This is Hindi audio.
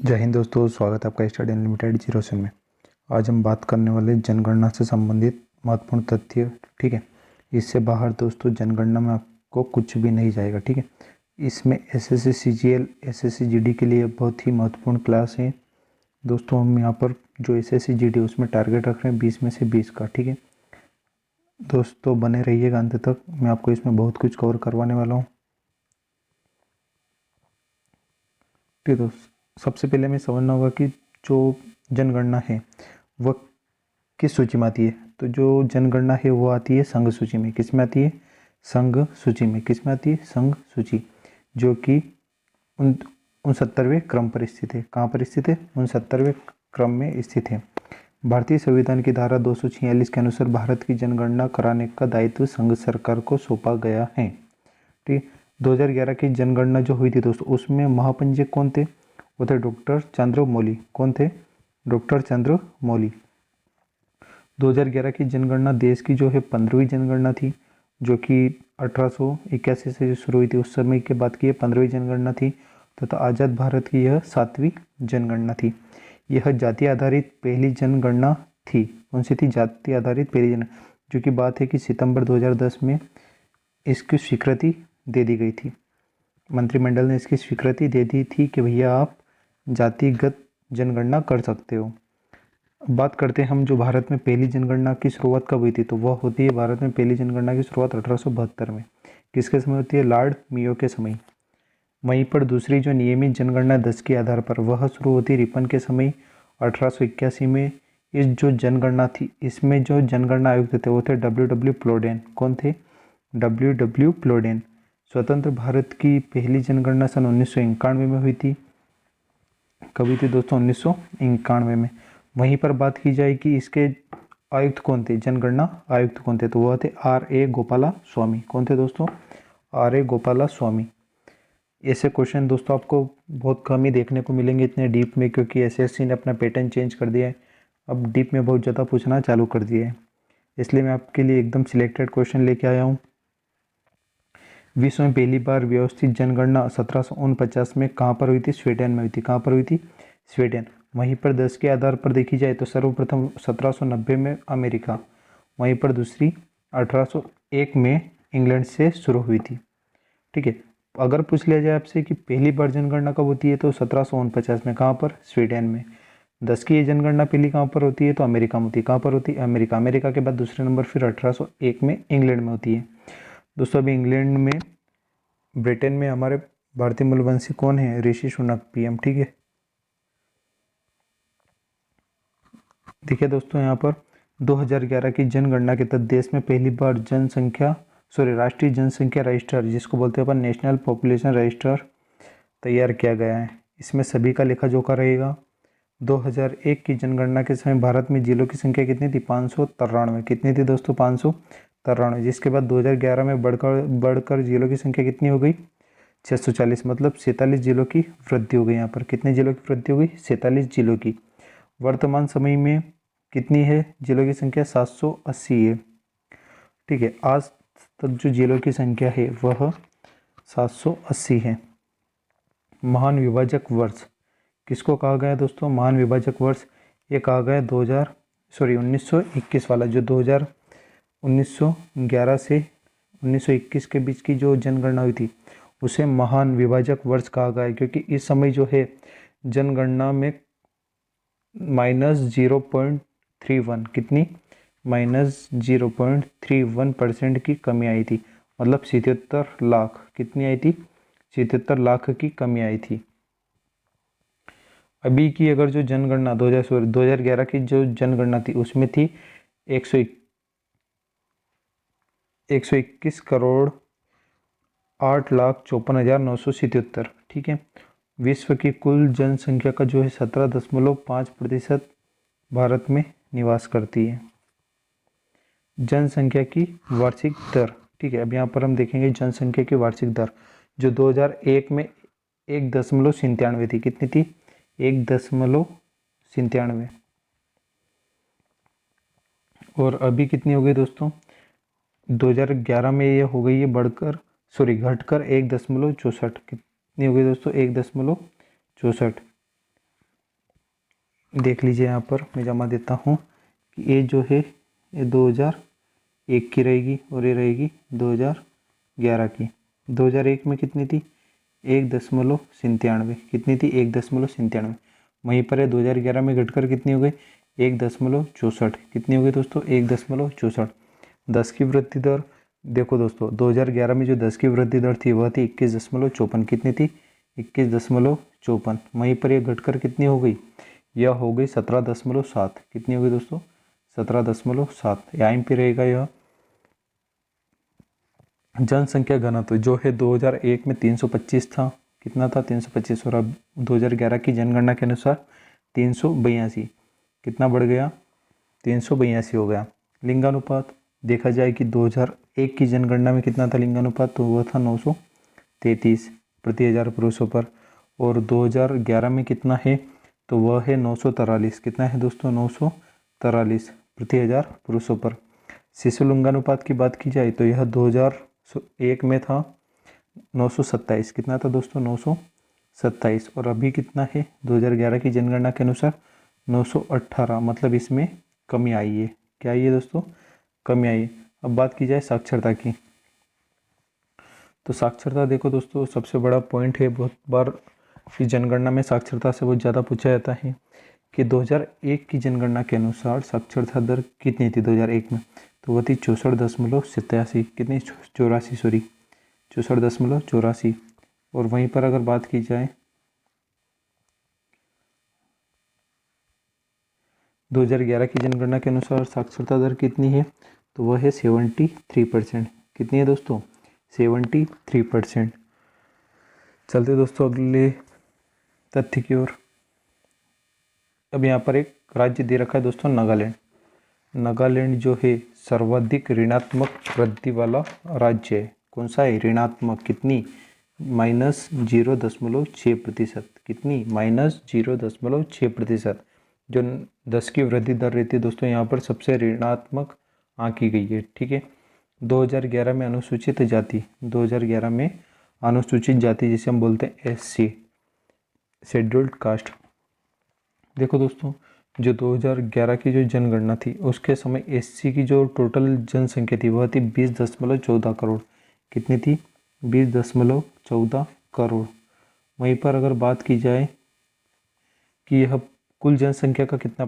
जय हिंद दोस्तों, स्वागत है आपका स्टडी अनलिमिटेड जीरो से में। आज हम बात करने वाले जनगणना से संबंधित महत्वपूर्ण तथ्य। ठीक है, इससे बाहर दोस्तों जनगणना में आपको कुछ भी नहीं जाएगा। ठीक है, इसमें एसएससी सीजीएल एसएससी जीडी के लिए बहुत ही महत्वपूर्ण क्लास है दोस्तों। हम यहाँ पर जो एसएससी जीडी उसमें टारगेट रख रहे हैं 20 में से 20 का। ठीक है दोस्तों, बने रहिएगा अंत तक, मैं आपको इसमें बहुत कुछ कवर करवाने वाला हूँ। ठीक है दोस्तों, सबसे पहले हमें समझना होगा कि जो जनगणना है वह किस सूची में आती है। तो जो जनगणना है वो आती है संघ सूची में। किस में आती है? संघ सूची में। किस में आती है? संघ सूची, जो कि 69वें क्रम पर स्थित है। कहाँ पर स्थित है? 69वें क्रम में स्थित है। भारतीय संविधान की धारा 246 के अनुसार भारत की जनगणना कराने का दायित्व संघ सरकार को सौंपा गया है। ठीक, 2011 की जनगणना जो हुई थी दोस्तों, उसमें महापंजीयक कौन थे? वो थे डॉक्टर चंद्रमौली। कौन थे? डॉक्टर चंद्रमौली। 2011 की जनगणना देश की जो है 15वीं जनगणना थी, जो कि 1881 से जो शुरू हुई थी उस समय के बाद की 15वीं जनगणना थी, तथा आज़ाद भारत की यह 7वीं जनगणना थी। यह जाति आधारित पहली जनगणना थी। कौन सी थी? जाति आधारित पहली जनगणना, जो कि बात है कि सितंबर 2010 में इसकी स्वीकृति दे दी गई थी। मंत्रिमंडल ने इसकी स्वीकृति दे दी थी कि भैया आप जातिगत जनगणना कर सकते हो। बात करते हैं हम जो भारत में पहली जनगणना की शुरुआत कब हुई थी, तो वह होती है भारत में पहली जनगणना की शुरुआत 1872 में। किसके समय होती है? लॉर्ड मेयो के समय। वहीं पर दूसरी जो नियमित जनगणना 10 के आधार पर, वह शुरू होती रिपन के समय 1881 में। इस जो जनगणना थी, इसमें जो जनगणना आयुक्त थे वो थे डब्ल्यू प्लोडेन। कौन थे? डब्ल्यू प्लोडेन। स्वतंत्र भारत की पहली जनगणना सन 1991 में हुई थी। कब हुई थी दोस्तों? 1991 में। वहीं पर बात की जाए कि इसके आयुक्त कौन थे, जनगणना आयुक्त कौन थे, तो वह थे R.A. गोपाला स्वामी। कौन थे दोस्तों? R.A. गोपाला स्वामी। ऐसे क्वेश्चन दोस्तों आपको बहुत कम ही देखने को मिलेंगे इतने डीप में, क्योंकि एसएससी ने अपना पैटर्न चेंज कर दिया है। अब डीप में बहुत ज़्यादा पूछना चालू कर दिया है, इसलिए मैं आपके लिए एकदम सिलेक्टेड क्वेश्चन लेके आया हूँ। विश्व में पहली बार व्यवस्थित जनगणना 1749 में कहाँ पर हुई थी? स्वीडन में हुई थी। कहाँ पर हुई थी? स्वीडन। वहीं पर 10 के आधार पर देखी जाए तो सर्वप्रथम 1790 में अमेरिका, वहीं पर दूसरी 1801 में इंग्लैंड से शुरू हुई थी। ठीक है, अगर पूछ लिया जाए आपसे कि पहली बार जनगणना कब होती है, तो 1749 में। कहाँ पर? स्वीडन में। 10 की ये जनगणना पहली कहाँ पर होती है? तो अमेरिका में होती है। कहाँ पर होती है? अमेरिका। अमेरिका के बाद दूसरे नंबर फिर 1801 में इंग्लैंड में होती है। दोस्तों अभी इंग्लैंड में, ब्रिटेन में हमारे भारतीय मूलवंशी कौन है? ऋषि सुनक, पीएम। ठीक है, देखिए दोस्तों यहाँ पर 2011 की जनगणना के तहत देश में पहली बार राष्ट्रीय जनसंख्या रजिस्टर, जिसको बोलते हैं अपन नेशनल पॉपुलेशन रजिस्टर, तैयार किया गया है। इसमें सभी का लेखा जोखा रहेगा। 2001 की जनगणना के समय भारत में जिलों की संख्या कितनी थी? 593। कितनी थी दोस्तों? 593। जिसके बाद 2011 में बढ़कर जिलों की संख्या कितनी हो गई? 640। मतलब 47 जिलों की वृद्धि हो गई। यहाँ पर कितने जिलों की वृद्धि हो गई? 47 जिलों की। वर्तमान समय में कितनी है जिलों की संख्या? 780 है। ठीक है, आज तक जो जिलों की संख्या है वह 780 है। महान विभाजक वर्ष किसको कहा गया दोस्तों? महान विभाजक वर्ष ये कहा गया 1921 वाला, जो 1911 से 1921 के बीच की जो जनगणना हुई थी उसे महान विभाजक वर्ष कहा गया है, क्योंकि इस समय जो है जनगणना में -0.31, कितनी? -0.31% की कमी आई थी। मतलब 77 लाख, कितनी आई थी? 77 लाख की कमी आई थी। अभी की अगर जो जनगणना 2011 की जो जनगणना थी उसमें थी 121 करोड़ 8,54,977। ठीक है, विश्व की कुल जनसंख्या का जो है 17.5% भारत में निवास करती है। जनसंख्या की वार्षिक दर, ठीक है, अब यहाँ पर हम देखेंगे जनसंख्या की वार्षिक दर, जो 2001 में 1.97 थी। कितनी थी? 1.97। और अभी कितनी हो गई दोस्तों? 2011 में ये हो गई है घटकर 1.64। कितनी हो गई दोस्तों? 1.64। देख लीजिए यहाँ पर मैं जमा देता हूँ कि ये जो है ये 2001 की रहेगी और ये रहेगी 2011 की। 2001 में कितनी थी 1.97, कितनी थी 1.97। वहीं पर है 2011 में घटकर कितनी हो गई 1.64, कितनी हो गई दोस्तों 1.64। 10 की वृद्धि दर देखो दोस्तों 2011 में जो 10 की वृद्धि दर थी वह थी 21.54, कितनी थी 21.54। वहीं पर यह घटकर कितनी हो गई, यह हो गई 17.7, कितनी हो गई दोस्तों 17.7। यहाँ पे रहेगा यह जनसंख्या घनत्व जो है 2001 में 325 था, कितना था 325, और अब 2011 की जनगणना के अनुसार 382, कितना बढ़ गया 382 हो गया। लिंगानुपात देखा जाए कि 2001 की जनगणना में कितना था लिंगानुपात, तो वह था 933 प्रति 1000 पुरुषों पर, और 2011 में कितना है तो वह है 943, कितना है दोस्तों 943 प्रति 1000 पुरुषों पर। शिशु लिंगानुपात की बात की जाए तो यह 2001 में था 927, कितना था दोस्तों 927, और अभी कितना है 2011 की जनगणना के अनुसार 918, मतलब इसमें कमी आई है। क्या आई है दोस्तों, कमी आई है। अब बात की जाए साक्षरता की, तो साक्षरता देखो दोस्तों सबसे बड़ा पॉइंट है, बहुत बार इस जनगणना में साक्षरता से बहुत ज़्यादा पूछा जाता है कि 2001 की जनगणना के अनुसार साक्षरता दर कितनी थी 2001 में, तो वह थी 64.87, कितनी 84, सॉरी 64.84। और वहीं पर अगर बात की जाए 2011 की जनगणना के अनुसार साक्षरता दर कितनी है, तो वह है 73%, कितनी है दोस्तों 73%। चलते दोस्तों अगले तथ्य की ओर। अब यहाँ पर एक राज्य दे रखा है दोस्तों नागालैंड। नागालैंड जो है सर्वाधिक ऋणात्मक वृद्धि वाला राज्य है। कौन सा है ऋणात्मक, कितनी -0.6%, कितनी -0.6%। जो 10 की वृद्धि दर रहती है दोस्तों यहाँ पर सबसे ऋणात्मक आंकी गई है, ठीक है। 2011 में अनुसूचित जाति, 2011 में अनुसूचित जाति जिसे हम बोलते हैं SC शेड्यूल्ड कास्ट। देखो दोस्तों जो 2011 की जो जनगणना थी उसके समय SC की जो टोटल जनसंख्या थी वह थी 20.14 करोड़, कितनी थी 20.14 करोड़। वहीं पर अगर बात की जाए कि यह कुल जनसंख्या का कितना